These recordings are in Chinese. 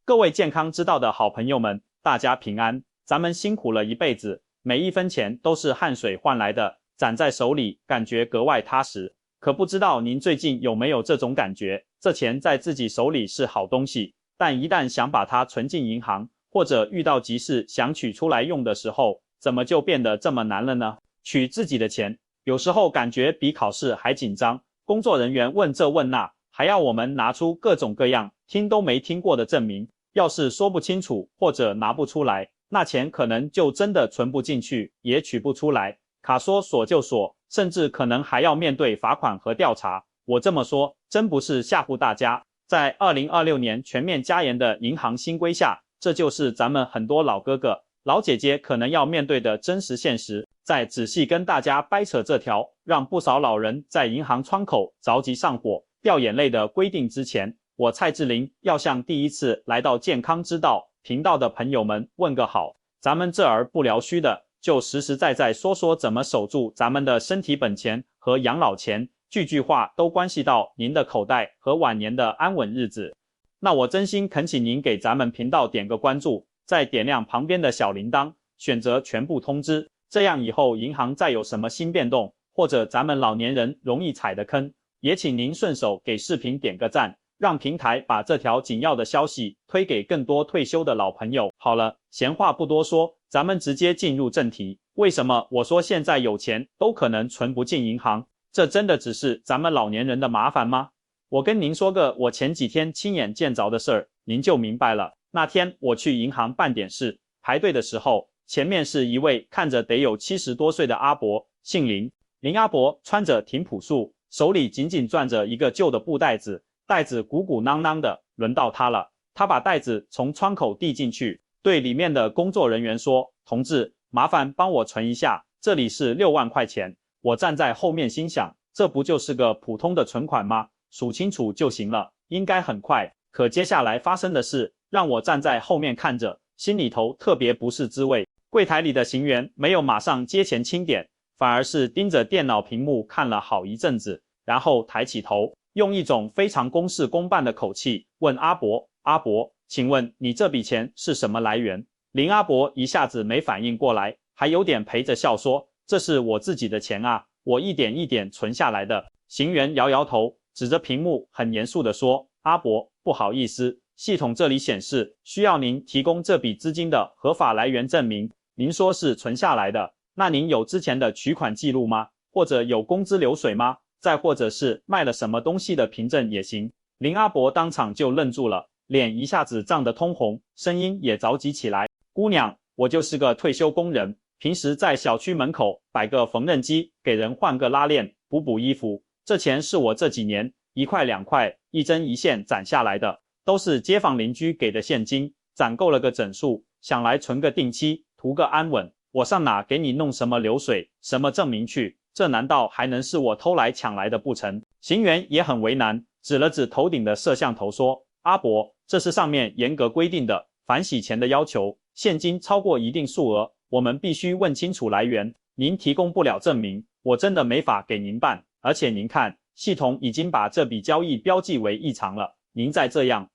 各位健康之道的好朋友们，大家平安。咱们辛苦了一辈子，每一分钱都是汗水换来的，攒在手里，感觉格外踏实。可不知道您最近有没有这种感觉？这钱在自己手里是好东西，但一旦想把它存进银行，或者遇到急事想取出来用的时候，怎么就变得这么难了呢？取自己的钱，有时候感觉比考试还紧张，工作人员问这问那，还要我们拿出各种各样听都没听过的证明。要是说不清楚或者拿不出来，那钱可能就真的存不进去，也取不出来。卡说锁就锁，甚至可能还要面对罚款和调查。我这么说真不是吓唬大家。在2026年全面加严的银行新规下，这就是咱们很多老哥哥老姐姐可能要面对的真实现实。在仔细跟大家掰扯这条让不少老人在银行窗口着急上火掉眼泪的规定之前，我蔡志玲要向第一次来到健康之道频道的朋友们问个好。咱们这儿不聊虚的，就实实在在说说怎么守住咱们的身体本钱和养老钱，句句话都关系到您的口袋和晚年的安稳日子。那我真心恳请您给咱们频道点个关注，再点亮旁边的小铃铛，选择全部通知，这样以后银行再有什么新变动，或者咱们老年人容易踩的坑，也请您顺手给视频点个赞，让平台把这条紧要的消息推给更多退休的老朋友。好了，闲话不多说，咱们直接进入正题。为什么我说现在有钱都可能存不进银行？这真的只是咱们老年人的麻烦吗？我跟您说个我前几天亲眼见着的事儿，您就明白了。那天我去银行办点事，排队的时候，前面是一位看着得有70多岁的阿伯，姓林。林阿伯穿着挺朴素，手里紧紧攥着一个旧的布袋子，袋子鼓鼓囊囊的。轮到他了，他把袋子从窗口递进去，对里面的工作人员说：同志，麻烦帮我存一下，这里是6万块钱。我站在后面心想，这不就是个普通的存款吗？数清楚就行了，应该很快。可接下来发生的事让我站在后面看着，心里头特别不是滋味。柜台里的行员没有马上接钱清点，反而是盯着电脑屏幕看了好一阵子，然后抬起头，用一种非常公事公办的口气问阿伯：阿伯，请问你这笔钱是什么来源？林阿伯一下子没反应过来，还有点陪着笑说：这是我自己的钱啊，我一点一点存下来的。行员摇摇头，指着屏幕很严肃地说：阿伯，不好意思，系统这里显示需要您提供这笔资金的合法来源证明。您说是存下来的，那您有之前的取款记录吗？或者有工资流水吗？再或者是卖了什么东西的凭证也行。林阿伯当场就愣住了，脸一下子涨得通红，声音也着急起来。姑娘，我就是个退休工人，平时在小区门口摆个缝纫机，给人换个拉链，补衣服。这钱是我这几年1块2块一针一线攒下来的，都是街坊邻居给的现金，攒够了个整数，想来存个定期，图个安稳。我上哪给你弄什么流水，什么证明去？这难道还能是我偷来抢来的不成？行员也很为难，指了指头顶的摄像头说：阿伯，这是上面严格规定的反洗钱的要求，现金超过一定数额，我们必须问清楚来源，您提供不了证明，我真的没法给您办。而且您看，系统已经把这笔交易标记为异常了，您再这样，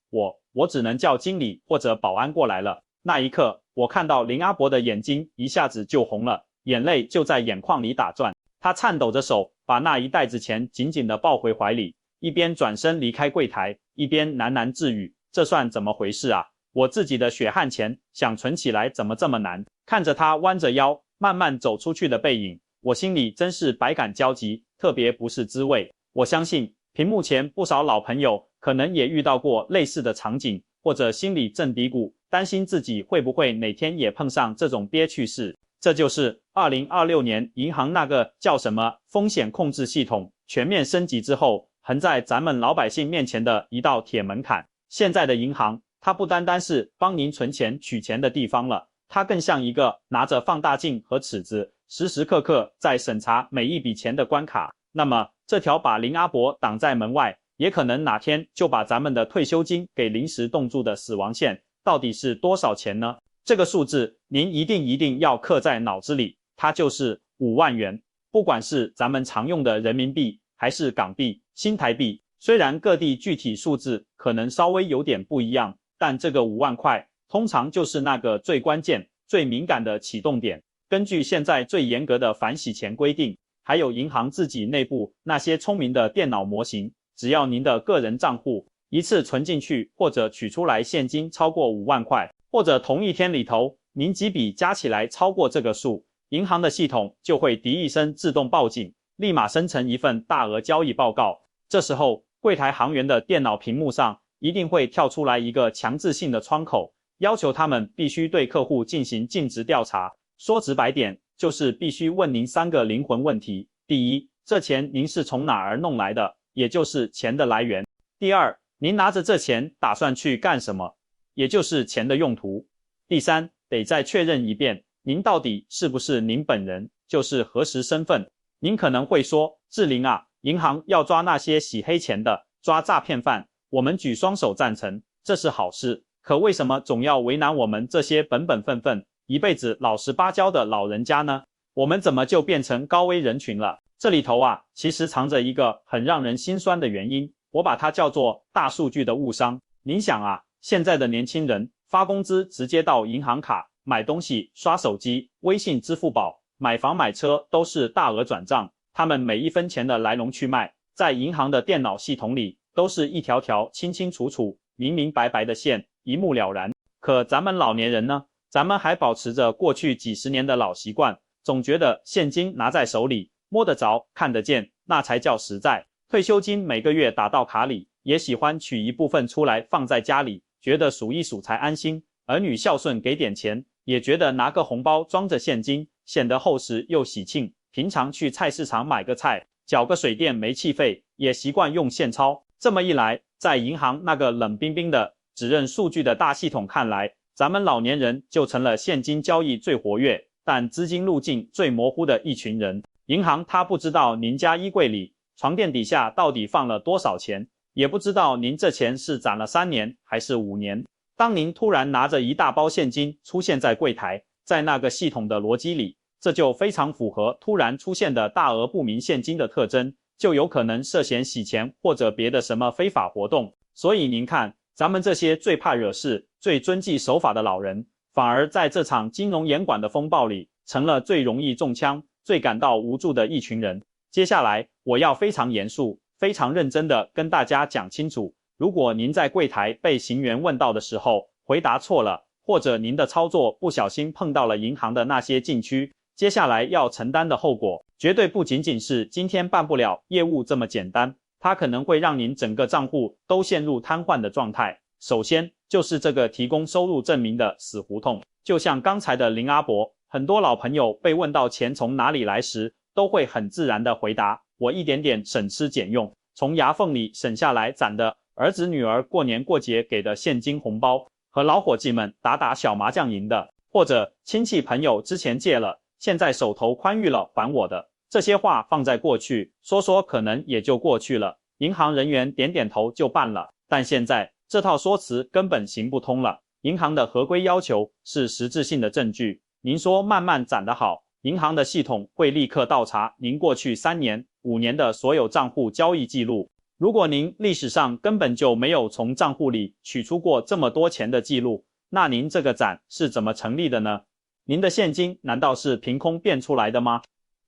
我只能叫经理或者保安过来了。那一刻，我看到林阿伯的眼睛一下子就红了，眼泪就在眼眶里打转。他颤抖着手把那一袋子钱紧紧地抱回怀里，一边转身离开柜台，一边喃喃自语：这算怎么回事啊？我自己的血汗钱想存起来怎么这么难？看着他弯着腰慢慢走出去的背影，我心里真是百感交集，特别不是滋味。我相信屏幕前不少老朋友可能也遇到过类似的场景，或者心里正嘀咕，担心自己会不会哪天也碰上这种憋屈事。这就是2026年银行那个叫什么风险控制系统全面升级之后，横在咱们老百姓面前的一道铁门槛。现在的银行，它不单单是帮您存钱取钱的地方了，它更像一个拿着放大镜和尺子，时时刻刻在审查每一笔钱的关卡。那么，这条把林阿伯挡在门外，也可能哪天就把咱们的退休金给临时冻住的死亡线，到底是多少钱呢？这个数字您一定要刻在脑子里，它就是5万元。不管是咱们常用的人民币还是港币、新台币，虽然各地具体数字可能稍微有点不一样，但这个5万块通常就是那个最关键、最敏感的启动点。根据现在最严格的反洗钱规定，还有银行自己内部那些聪明的电脑模型，只要您的个人账户一次存进去或者取出来现金超过5万块，或者同一天里头您几笔加起来超过这个数，银行的系统就会滴一声自动报警，立马生成一份大额交易报告。这时候柜台行员的电脑屏幕上一定会跳出来一个强制性的窗口，要求他们必须对客户进行尽职调查。说直白点，就是必须问您3个灵魂问题。第一，这钱您是从哪儿弄来的，也就是钱的来源。第二，您拿着这钱打算去干什么，也就是钱的用途。第三，得再确认一遍，您到底是不是您本人，就是核实身份。您可能会说，志玲啊，银行要抓那些洗黑钱的，抓诈骗犯，我们举双手赞成，这是好事。可为什么总要为难我们这些本本分分一辈子老实巴交的老人家呢？我们怎么就变成高危人群了？这里头啊，其实藏着一个很让人心酸的原因，我把它叫做大数据的误伤。您想啊，现在的年轻人发工资直接到银行卡，买东西刷手机、微信、支付宝，买房买车都是大额转账，他们每一分钱的来龙去脉，在银行的电脑系统里都是一条条清清楚楚、明明白白的线，一目了然。可咱们老年人呢？咱们还保持着过去几十年的老习惯，总觉得现金拿在手里，摸得着、看得见，那才叫实在。退休金每个月打到卡里，也喜欢取一部分出来放在家里，觉得数一数才安心。儿女孝顺给点钱，也觉得拿个红包装着现金，显得厚实又喜庆。平常去菜市场买个菜，缴个水电煤气费，也习惯用现钞。这么一来，在银行那个冷冰冰的只认数据的大系统看来，咱们老年人就成了现金交易最活跃，但资金路径最模糊的一群人。银行他不知道您家衣柜里、床垫底下到底放了多少钱，也不知道您这钱是攒了3年还是5年。当您突然拿着一大包现金出现在柜台，在那个系统的逻辑里，这就非常符合突然出现的大额不明现金的特征，就有可能涉嫌洗钱或者别的什么非法活动。所以您看，咱们这些最怕惹事、最遵纪守法的老人，反而在这场金融严管的风暴里，成了最容易中枪、最感到无助的一群人。接下来，我要非常严肃、非常认真地跟大家讲清楚，如果您在柜台被行员问到的时候，回答错了，或者您的操作不小心碰到了银行的那些禁区，接下来要承担的后果，绝对不仅仅是今天办不了业务这么简单。它可能会让您整个账户都陷入瘫痪的状态。首先就是这个提供收入证明的死胡同，就像刚才的林阿伯，很多老朋友被问到钱从哪里来时，都会很自然的回答，我一点点省吃俭用，从牙缝里省下来攒的儿子女儿过年过节给的现金红包，和老伙计们打小麻将赢的，或者亲戚朋友之前借了，现在手头宽裕了还我的。这些话放在过去，说说可能也就过去了，银行人员点点头就办了。但现在这套说辞根本行不通了，银行的合规要求是实质性的证据。您说慢慢攒得好，银行的系统会立刻倒查您过去3年、5年的所有账户交易记录。如果您历史上根本就没有从账户里取出过这么多钱的记录，那您这个攒是怎么成立的呢？您的现金难道是凭空变出来的吗？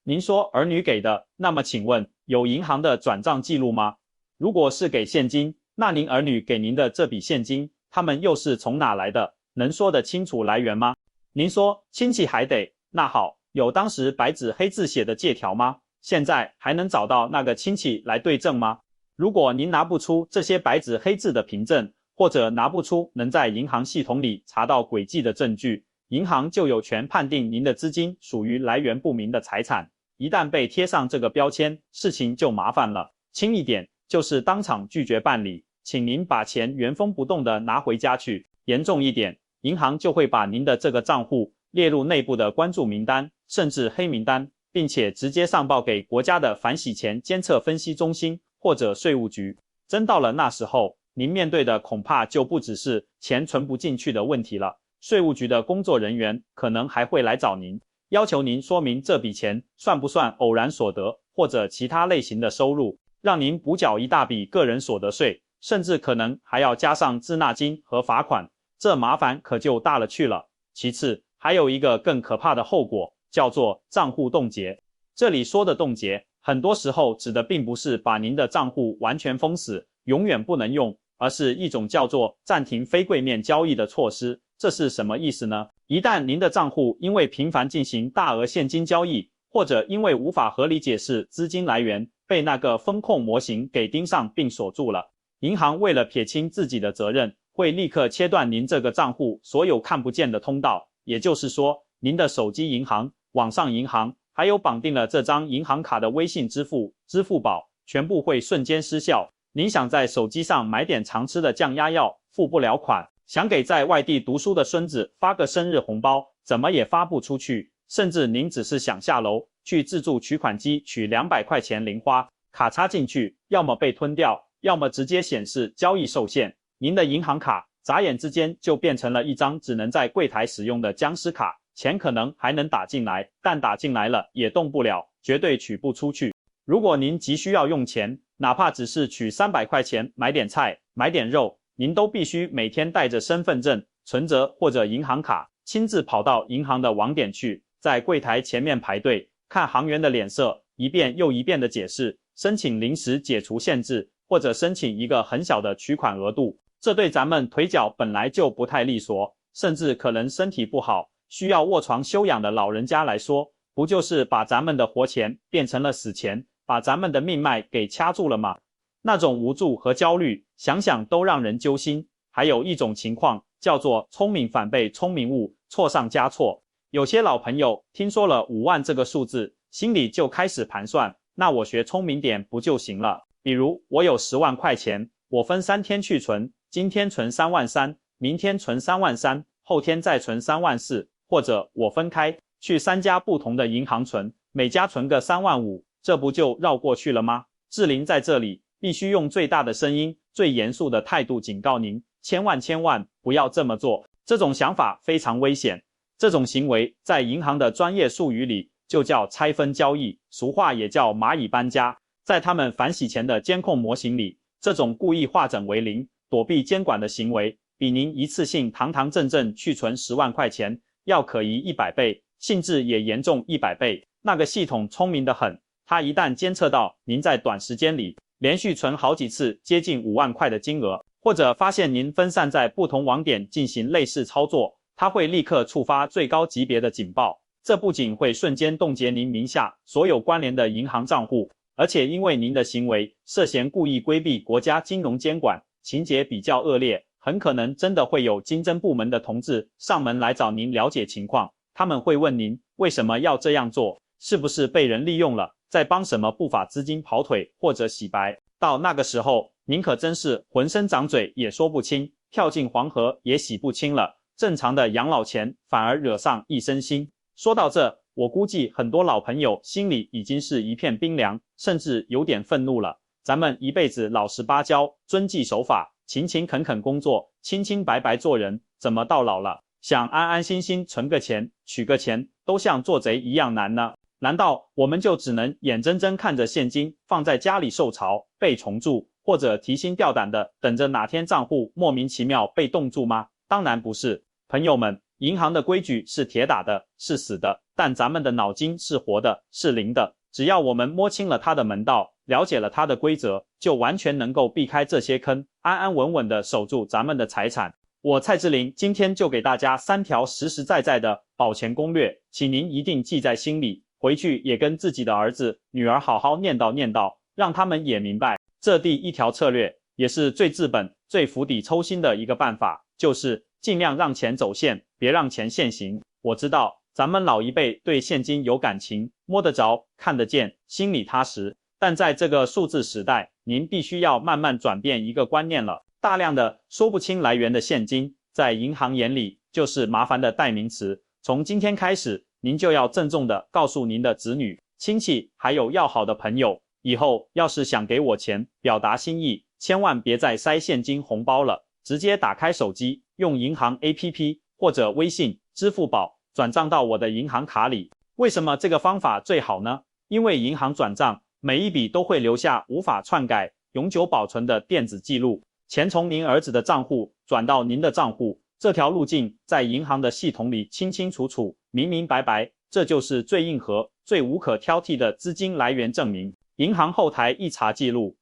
您说儿女给的，那么请问有银行的转账记录吗？如果是给现金，那您儿女给您的这笔现金，他们又是从哪来的？能说得清楚来源吗？您说亲戚还得，那好，有当时白纸黑字写的借条吗？现在还能找到那个亲戚来对证吗？如果您拿不出这些白纸黑字的凭证，或者拿不出能在银行系统里查到轨迹的证据，银行就有权判定您的资金属于来源不明的财产。一旦被贴上这个标签，事情就麻烦了。轻一点就是当场拒绝办理，请您把钱原封不动的拿回家去。严重一点，银行就会把您的这个账户列入内部的关注名单，甚至黑名单，并且直接上报给国家的反洗钱监测分析中心或者税务局。真到了那时候，您面对的恐怕就不只是钱存不进去的问题了，税务局的工作人员可能还会来找您，要求您说明这笔钱算不算偶然所得或者其他类型的收入，让您补缴一大笔个人所得税。甚至可能还要加上滞纳金和罚款，这麻烦可就大了去了。其次，还有一个更可怕的后果，叫做账户冻结。这里说的冻结，很多时候指的并不是把您的账户完全封死，永远不能用，而是一种叫做暂停非柜面交易的措施。这是什么意思呢？一旦您的账户因为频繁进行大额现金交易，或者因为无法合理解释资金来源，被那个风控模型给盯上并锁住了，银行为了撇清自己的责任，会立刻切断您这个账户所有看不见的通道。也就是说，您的手机银行、网上银行，还有绑定了这张银行卡的微信支付、支付宝，全部会瞬间失效。您想在手机上买点常吃的降压药，付不了款；想给在外地读书的孙子发个生日红包，怎么也发不出去。甚至您只是想下楼去自助取款机取200块钱零花，卡插进去，要么被吞掉，要么直接显示交易受限。您的银行卡眨眼之间就变成了一张只能在柜台使用的僵尸卡，钱可能还能打进来，但打进来了也动不了，绝对取不出去。如果您急需要用钱，哪怕只是取300块钱买点菜、买点肉，您都必须每天带着身份证、存折或者银行卡，亲自跑到银行的网点去，在柜台前面排队，看行员的脸色，一遍又一遍的解释，申请临时解除限制，或者申请一个很小的取款额度。这对咱们腿脚本来就不太利索，甚至可能身体不好，需要卧床休养的老人家来说，不就是把咱们的活钱变成了死钱，把咱们的命脉给掐住了吗？那种无助和焦虑，想想都让人揪心。还有一种情况叫做聪明反被聪明误，错上加错。有些老朋友听说了5万这个数字，心里就开始盘算，那我学聪明点不就行了？比如我有10万块钱，我分3天去存，今天存3万3，明天存3万3，后天再存3万4，或者我分开去3家不同的银行存，每家存个3万5，这不就绕过去了吗？志玲在这里必须用最大的声音、最严肃的态度警告您，千万不要这么做，这种想法非常危险。这种行为在银行的专业术语里就叫拆分交易，俗话也叫蚂蚁搬家。在他们反洗钱的监控模型里，这种故意化整为零、躲避监管的行为，比您一次性堂堂正正去存10万块钱要可疑100倍，性质也严重100倍。那个系统聪明得很，它一旦监测到您在短时间里连续存好几次接近5万块的金额，或者发现您分散在不同网点进行类似操作，它会立刻触发最高级别的警报。这不仅会瞬间冻结您名下所有关联的银行账户，而且因为您的行为涉嫌故意规避国家金融监管，情节比较恶劣，很可能真的会有经侦部门的同志上门来找您了解情况。他们会问您为什么要这样做，是不是被人利用了，在帮什么不法资金跑腿或者洗白。到那个时候，您可真是浑身长嘴也说不清，跳进黄河也洗不清了，正常的养老钱反而惹上一身腥。说到这，我估计很多老朋友心里已经是一片冰凉，甚至有点愤怒了。咱们一辈子老实巴交，遵纪守法，勤勤恳恳工作，清清白白做人，怎么到老了想安安心心存个钱、取个钱，都像做贼一样难呢？难道我们就只能眼睁睁看着现金放在家里受潮、被重铸，或者提心吊胆的等着哪天账户莫名其妙被冻住吗？当然不是。朋友们，银行的规矩是铁打的，是死的，但咱们的脑筋是活的，是灵的。只要我们摸清了它的门道，了解了它的规则，就完全能够避开这些坑，安安稳稳的守住咱们的财产。我蔡志玲今天就给大家3条实实在在的保钱攻略，请您一定记在心里，回去也跟自己的儿子、女儿好好念叨，让他们也明白。这第1条策略，也是最治本、最釜底抽薪的一个办法，就是尽量让钱走线，别让钱现形。我知道咱们老一辈对现金有感情，摸得着、看得见，心里踏实。但在这个数字时代，您必须要慢慢转变一个观念了。大量的说不清来源的现金，在银行眼里就是麻烦的代名词。从今天开始，您就要郑重地告诉您的子女、亲戚还有要好的朋友，以后要是想给我钱表达心意，千万别再塞现金红包了，直接打开手机，用银行 APP 或者微信、支付宝转账到我的银行卡里。为什么这个方法最好呢？因为银行转账每一笔都会留下无法篡改、永久保存的电子记录，钱从您儿子的账户转到您的账户，这条路径在银行的系统里清清楚楚、明明白白，这就是最硬核、最无可挑剔的资金来源证明。银行后台一查记录，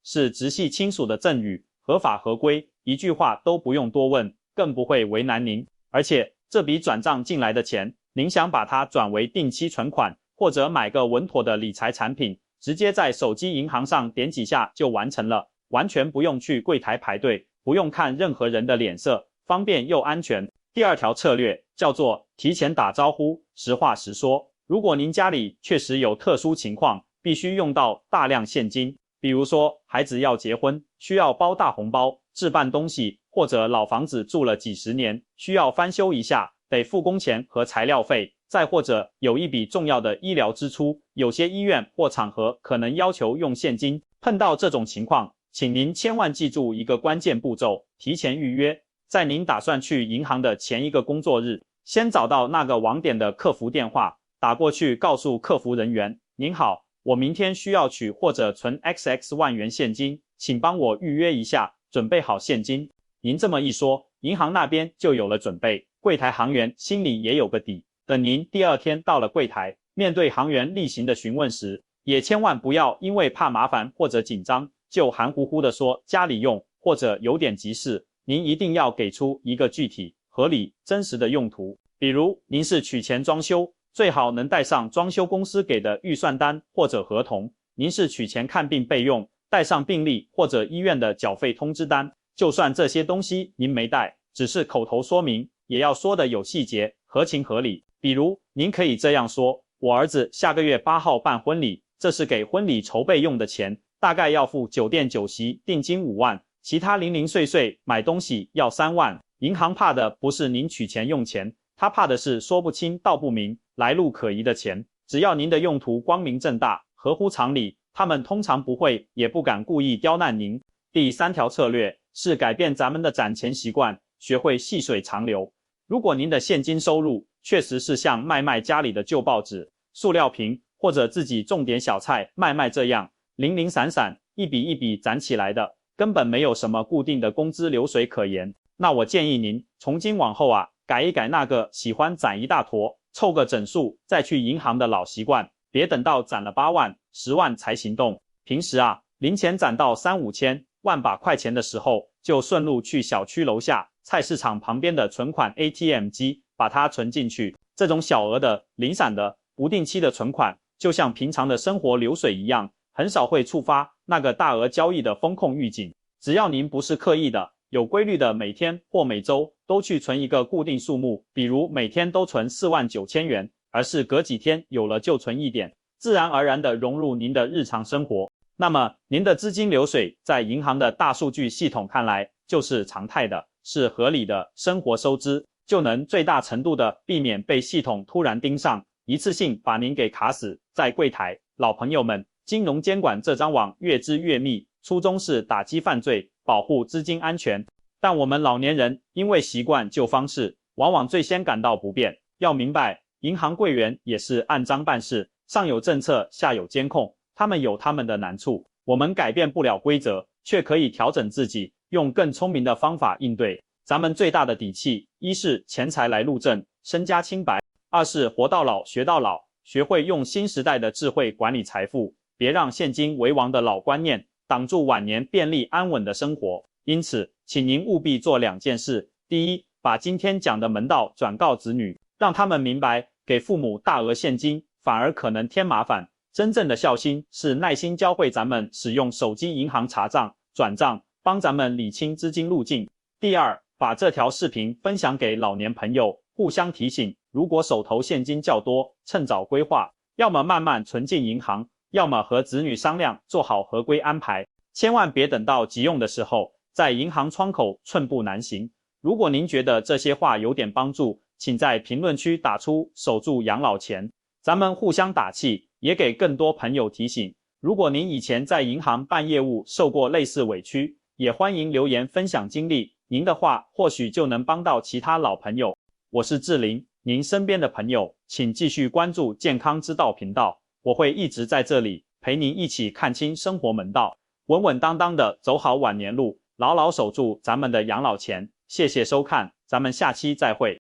是直系亲属的赠与，合法合规，一句话都不用多问，更不会为难您。而且这笔转账进来的钱，您想把它转为定期存款，或者买个稳妥的理财产品，直接在手机银行上点几下就完成了，完全不用去柜台排队，不用看任何人的脸色，方便又安全。第二条策略叫做提前打招呼，实话实说。如果您家里确实有特殊情况，必须用到大量现金，比如说孩子要结婚，需要包大红包，置办东西，或者老房子住了几十年，需要翻修一下，得付工钱和材料费，再或者有一笔重要的医疗支出，有些医院或场合可能要求用现金。碰到这种情况，请您千万记住一个关键步骤，提前预约。在您打算去银行的前一个工作日，先找到那个网点的客服电话，打过去告诉客服人员，您好，我明天需要取或者存 XX 万元现金，请帮我预约一下，准备好现金。您这么一说，银行那边就有了准备，柜台行员心里也有个底。等您第二天到了柜台，面对行员例行的询问时，也千万不要因为怕麻烦或者紧张，就含糊糊地说家里用，或者有点急事。您一定要给出一个具体、合理、真实的用途。比如您是取钱装修，最好能带上装修公司给的预算单或者合同。您是取钱看病备用，带上病历或者医院的缴费通知单。就算这些东西您没带，只是口头说明，也要说的有细节，合情合理。比如您可以这样说，我儿子下个月8号办婚礼，这是给婚礼筹备用的钱，大概要付酒店酒席定金5万，其他零零碎碎买东西要3万。银行怕的不是您取钱用钱，他怕的是说不清道不明、来路可疑的钱。只要您的用途光明正大，合乎常理，他们通常不会也不敢故意刁难您。第三条策略是改变咱们的攒钱习惯，学会细水长流。如果您的现金收入确实是像卖家里的旧报纸、塑料瓶，或者自己种点小菜卖这样零零散散一笔一笔攒起来的，根本没有什么固定的工资流水可言，那我建议您从今往后改一改那个喜欢攒一大坨凑个整数再去银行的老习惯，别等到攒了8万、10万才行动。平时零钱攒到3、5千、万把块钱的时候，就顺路去小区楼下菜市场旁边的存款 ATM 机把它存进去。这种小额的、零散的、不定期的存款，就像平常的生活流水一样，很少会触发那个大额交易的风控预警。只要您不是刻意的、有规律的每天或每周都去存一个固定数目，比如每天都存4万9千元，而是隔几天有了就存一点，自然而然地融入您的日常生活，那么您的资金流水在银行的大数据系统看来就是常态的，是合理的生活收支，就能最大程度的避免被系统突然盯上，一次性把您给卡死在柜台。老朋友们，金融监管这张网越织越密，初衷是打击犯罪，保护资金安全，但我们老年人因为习惯旧方式，往往最先感到不便。要明白，银行柜员也是按章办事，上有政策，下有监控，他们有他们的难处，我们改变不了规则，却可以调整自己，用更聪明的方法应对。咱们最大的底气，一是钱财来路正，身家清白；二是活到老学到老，学会用新时代的智慧管理财富，别让现金为王的老观念挡住晚年便利安稳的生活。因此，请您务必做2件事。第一，把今天讲的门道转告子女，让他们明白，给父母大额现金反而可能添麻烦。真正的孝心是耐心教会咱们使用手机银行查账、转账，帮咱们理清资金路径。第二，把这条视频分享给老年朋友，互相提醒，如果手头现金较多，趁早规划，要么慢慢存进银行，要么和子女商量，做好合规安排。千万别等到急用的时候，在银行窗口寸步难行。如果您觉得这些话有点帮助，请在评论区打出守住养老钱，咱们互相打气，也给更多朋友提醒。如果您以前在银行办业务受过类似委屈，也欢迎留言分享经历，您的话或许就能帮到其他老朋友。我是志霖，您身边的朋友，请继续关注健康之道频道，我会一直在这里陪您一起看清生活门道，稳稳当当的走好晚年路。牢牢守住咱们的养老钱。谢谢收看，咱们下期再会。